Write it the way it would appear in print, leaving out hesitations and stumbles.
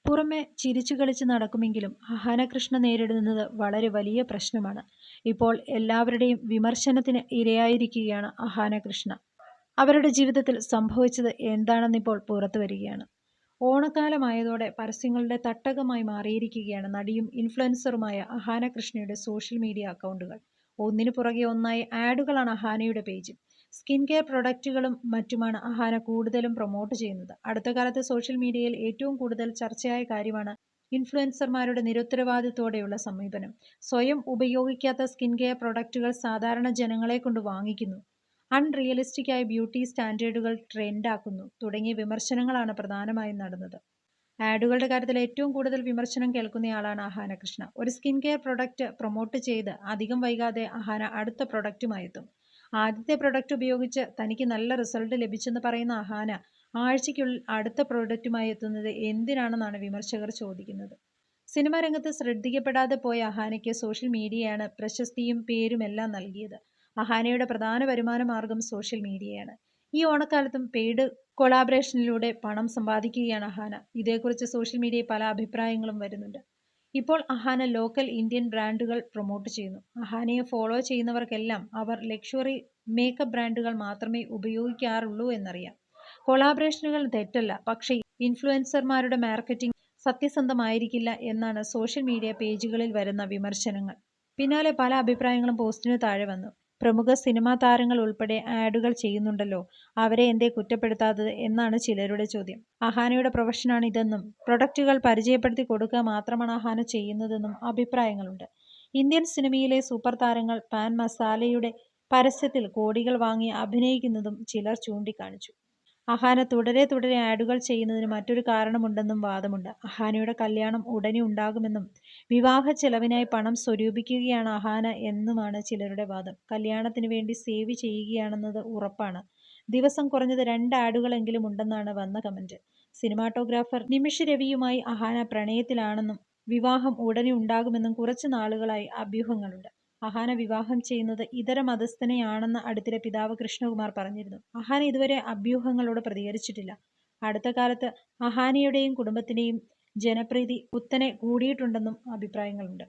പുറമെ ചിരിച്ചു കളിച്ച് നടക്കുമെങ്കിലും അഹാന കൃഷ്ണ നേരിടുന്നത് വളരെ വലിയ പ്രശ്നമാണ്. ഇപ്പോൾ എല്ലാവരുടെയും വിമർശനത്തിന് ഇരയായിരിക്കുകയാണ് അഹാന കൃഷ്ണ. അവരുടെ ജീവിതത്തിൽ സംഭവിച്ചത് എന്താണെന്നിപ്പോൾ പുറത്തു വരികയാണ്. ഓണക്കാലമായതോടെ പരസ്യങ്ങളുടെ തട്ടകമായി മാറിയിരിക്കുകയാണ് നടിയും ഇൻഫ്ലുവൻസറുമായ അഹാന കൃഷ്ണയുടെ സോഷ്യൽ മീഡിയ അക്കൗണ്ടുകൾ. ഒന്നിനു പുറകെ ഒന്നായി ആഡുകളാണ് അഹാനയുടെ പേജിൽ. സ്കിൻ കെയർ പ്രൊഡക്റ്റുകളും മറ്റുമാണ് അഹാന കൂടുതലും പ്രൊമോട്ട് ചെയ്യുന്നത്. അടുത്ത കാലത്ത് സോഷ്യൽ മീഡിയയിൽ ഏറ്റവും കൂടുതൽ ചർച്ചയായ കാര്യമാണ് ഇൻഫ്ലുവൻസർമാരുടെ നിരുത്തരവാദിത്തോടെയുള്ള സമീപനം. സ്വയം ഉപയോഗിക്കാത്ത സ്കിൻ കെയർ പ്രൊഡക്റ്റുകൾ സാധാരണ ജനങ്ങളെ കൊണ്ട് വാങ്ങിക്കുന്നു, അൺറിയലിസ്റ്റിക് ആയ ബ്യൂട്ടി സ്റ്റാൻഡേർഡുകൾ ട്രെൻഡാക്കുന്നു തുടങ്ങിയ വിമർശനങ്ങളാണ് പ്രധാനമായും നടന്നത്. ആഡുകളുടെ കാര്യത്തിൽ ഏറ്റവും കൂടുതൽ വിമർശനം കേൾക്കുന്നയാളാണ് അഹാന കൃഷ്ണ. ഒരു സ്കിൻ കെയർ പ്രൊഡക്റ്റ് പ്രൊമോട്ട് ചെയ്ത് അധികം വൈകാതെ അഹാന അടുത്ത പ്രൊഡക്റ്റുമായി എത്തും. ആദ്യത്തെ പ്രൊഡക്റ്റ് ഉപയോഗിച്ച് തനിക്ക് നല്ല റിസൾട്ട് ലഭിച്ചെന്ന് പറയുന്ന അഹാന ആഴ്ചയ്ക്കുള്ളിൽ അടുത്ത പ്രൊഡക്റ്റുമായി എത്തുന്നത് എന്തിനാണെന്നാണ് വിമർശകർ ചോദിക്കുന്നത്. സിനിമാ രംഗത്ത് ശ്രദ്ധിക്കപ്പെടാതെ പോയ അഹാനയ്ക്ക് സോഷ്യൽ മീഡിയയാണ് പ്രശസ്തിയും പേരുമെല്ലാം നൽകിയത്. അഹാനയുടെ പ്രധാന വരുമാന മാർഗം സോഷ്യൽ മീഡിയയാണ്. ഈ ഓണക്കാലത്തും പെയ്ഡ് കൊളാബറേഷനിലൂടെ പണം സമ്പാദിക്കുകയാണ് അഹാന. ഇതേക്കുറിച്ച് സോഷ്യൽ മീഡിയയിൽ പല അഭിപ്രായങ്ങളും വരുന്നുണ്ട്. ഇപ്പോൾ അഹാന ലോക്കൽ ഇന്ത്യൻ ബ്രാൻഡുകൾ പ്രൊമോട്ട് ചെയ്യുന്നു. അഹാനയെ ഫോളോ ചെയ്യുന്നവർക്കെല്ലാം അവർ ലക്ഷറി മേക്കപ്പ് ബ്രാൻഡുകൾ മാത്രമേ ഉപയോഗിക്കാറുള്ളൂ എന്നറിയാം. കൊളാബറേഷനുകൾ തെറ്റല്ല, പക്ഷേ ഇൻഫ്ലുവൻസർമാരുടെ മാർക്കറ്റിംഗ് സത്യസന്ധമായിരിക്കില്ല എന്നാണ് സോഷ്യൽ മീഡിയ പേജുകളിൽ വരുന്ന വിമർശനങ്ങൾ. പിന്നാലെ പല അഭിപ്രായങ്ങളും പോസ്റ്റിന് താഴെ വന്നു. പ്രമുഖ സിനിമാ താരങ്ങൾ ഉൾപ്പെടെ ആഡുകൾ ചെയ്യുന്നുണ്ടല്ലോ, അവരെ എന്തേ കുറ്റപ്പെടുത്താത്തത് എന്നാണ് ചിലരുടെ ചോദ്യം. അഹാനയുടെ പ്രൊഫഷനാണ് ഇതെന്നും പ്രൊഡക്റ്റുകൾ പരിചയപ്പെടുത്തി കൊടുക്കുക മാത്രമാണ് അഹാന ചെയ്യുന്നതെന്നും അഭിപ്രായങ്ങളുണ്ട്. ഇന്ത്യൻ സിനിമയിലെ സൂപ്പർ താരങ്ങൾ പാൻ മസാലയുടെ പരസ്യത്തിൽ കോടികൾ വാങ്ങി അഭിനയിക്കുന്നതും ചിലർ ചൂണ്ടിക്കാണിച്ചു. അഹാന തുടരെ ആഡുകൾ ചെയ്യുന്നതിന് മറ്റൊരു കാരണമുണ്ടെന്നും വാദമുണ്ട്. അഹാനയുടെ കല്യാണം ഉടനെ ഉണ്ടാകുമെന്നും വിവാഹ ചെലവിനായി പണം സ്വരൂപിക്കുകയാണ് അഹാന എന്നുമാണ് ചിലരുടെ വാദം. കല്യാണത്തിന് വേണ്ടി സേവ് ചെയ്യുകയാണെന്നത് ഉറപ്പാണ്. ദിവസം കുറഞ്ഞത് 2 ആഡുകളെങ്കിലും ഉണ്ടെന്നാണ് വന്ന കമന്റ്. സിനിമാറ്റോഗ്രാഫർ നിമിഷ് രവിയുമായി അഹാന പ്രണയത്തിലാണെന്നും വിവാഹം ഉടനെ ഉണ്ടാകുമെന്നും കുറച്ചു നാളുകളായി അഭ്യൂഹങ്ങളുണ്ട്. അഹാന വിവാഹം ചെയ്യുന്നത് ഇതര മതസ്ഥനെയാണെന്ന് അടുത്തിടെ പിതാവ് കൃഷ്ണകുമാർ പറഞ്ഞിരുന്നു. അഹാന ഇതുവരെ അഭ്യൂഹങ്ങളോട് പ്രതികരിച്ചിട്ടില്ല. അടുത്ത കാലത്ത് അഹാനയുടെയും കുടുംബത്തിന്റെയും ജനപ്രീതി കുത്തനെ കൂടിയിട്ടുണ്ടെന്നും അഭിപ്രായങ്ങളുണ്ട്.